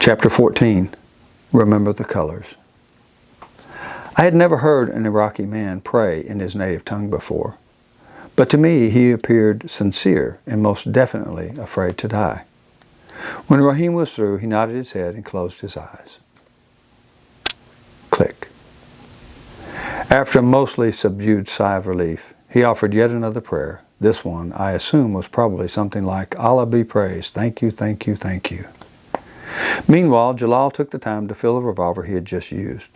Chapter 14, Remember the Colors. I had never heard an Iraqi man pray in his native tongue before, but to me he appeared sincere and most definitely afraid to die. When Rahim was through, he nodded his head and closed his eyes. Click. After a mostly subdued sigh of relief, he offered yet another prayer. This one, I assume, was probably something like, Allah be praised, thank you, thank you, thank you. Meanwhile, Jalal took the time to fill the revolver he had just used.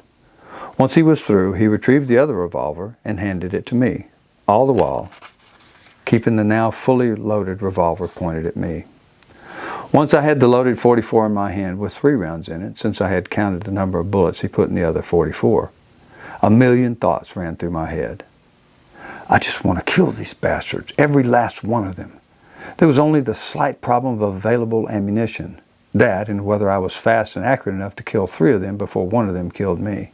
Once he was through, he retrieved the other revolver and handed it to me, all the while keeping the now fully loaded revolver pointed at me. Once I had the loaded .44 in my hand with 3 rounds in it, since I had counted the number of bullets he put in the other .44, a million thoughts ran through my head. I just want to kill these bastards, every last one of them. There was only the slight problem of available ammunition. That, and whether I was fast and accurate enough to kill 3 of them before one of them killed me.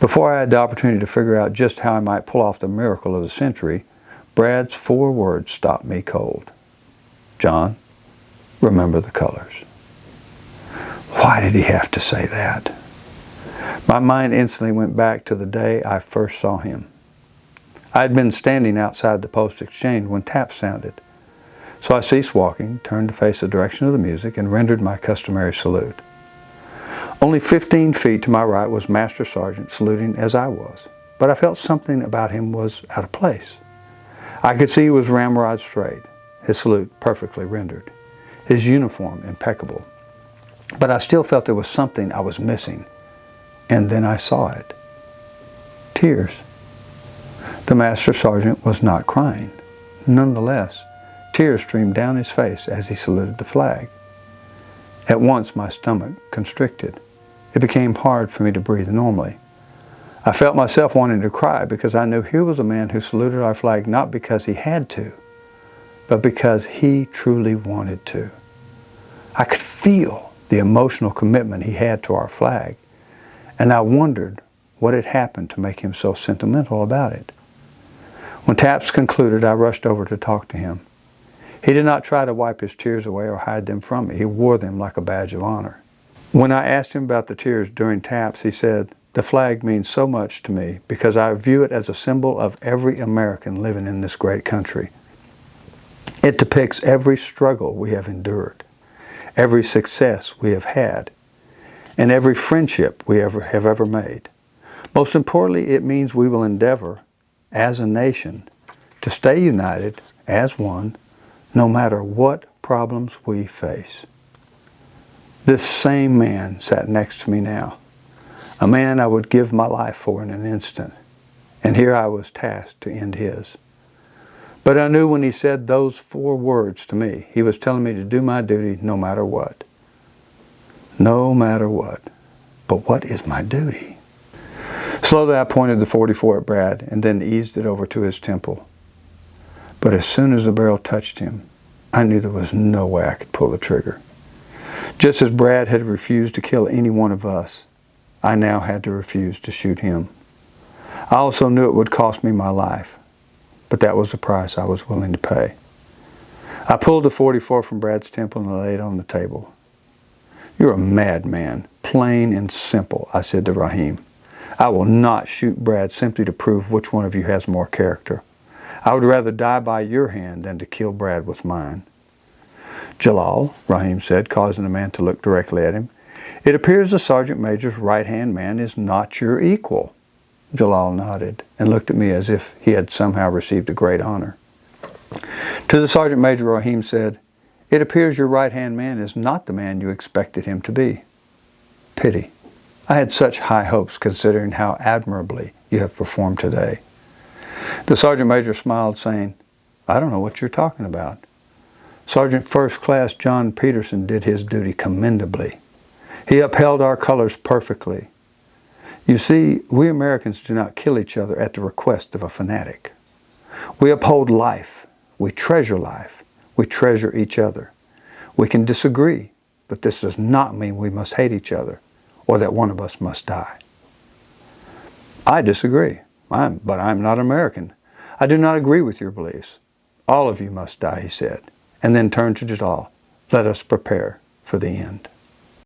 Before I had the opportunity to figure out just how I might pull off the miracle of the century, Brad's 4 words stopped me cold. John, remember the colors. Why did he have to say that? My mind instantly went back to the day I first saw him. I had been standing outside the post exchange when taps sounded. So I ceased walking, turned to face the direction of the music, and rendered my customary salute. Only 15 feet to my right was Master Sergeant saluting as I was, but I felt something about him was out of place. I could see he was ramrod straight, his salute perfectly rendered, his uniform impeccable. But I still felt there was something I was missing, and then I saw it. Tears. The Master Sergeant was not crying. Nonetheless, tears streamed down his face as he saluted the flag. At once my stomach constricted. It became hard for me to breathe normally. I felt myself wanting to cry because I knew here was a man who saluted our flag not because he had to, but because he truly wanted to. I could feel the emotional commitment he had to our flag, and I wondered what had happened to make him so sentimental about it. When taps concluded, I rushed over to talk to him. He did not try to wipe his tears away or hide them from me. He wore them like a badge of honor. When I asked him about the tears during taps, he said, "The flag means so much to me because I view it as a symbol of every American living in this great country. It depicts every struggle we have endured, every success we have had, and every friendship we have ever made. Most importantly, it means we will endeavor, as a nation, to stay united as one, no matter what problems we face." This same man sat next to me now, a man I would give my life for in an instant, and here I was tasked to end his. But I knew when he said those 4 words to me, he was telling me to do my duty no matter what. No matter what. But what is my duty? Slowly I pointed the .44 at Brad and then eased it over to his temple. But as soon as the barrel touched him, I knew there was no way I could pull the trigger. Just as Brad had refused to kill any one of us, I now had to refuse to shoot him. I also knew it would cost me my life, but that was the price I was willing to pay. I pulled the .44 from Brad's temple and laid it on the table. "You're a madman, plain and simple," I said to Rahim. "I will not shoot Brad simply to prove which one of you has more character. I would rather die by your hand than to kill Brad with mine." "Jalal," Rahim said, causing the man to look directly at him, "it appears the Sergeant Major's right-hand man is not your equal." Jalal nodded and looked at me as if he had somehow received a great honor. To the Sergeant Major, Rahim said, "It appears your right-hand man is not the man you expected him to be. Pity. I had such high hopes considering how admirably you have performed today." The Sergeant Major smiled, saying, "I don't know what you're talking about. Sergeant First Class John Peterson did his duty commendably. He upheld our colors perfectly. You see, we Americans do not kill each other at the request of a fanatic. We uphold life. We treasure life. We treasure each other. We can disagree, but this does not mean we must hate each other or that one of us must die." "I disagree, but I'm not American. I do not agree with your beliefs. All of you must die," he said, and then turned to Jalal. "Let us prepare for the end."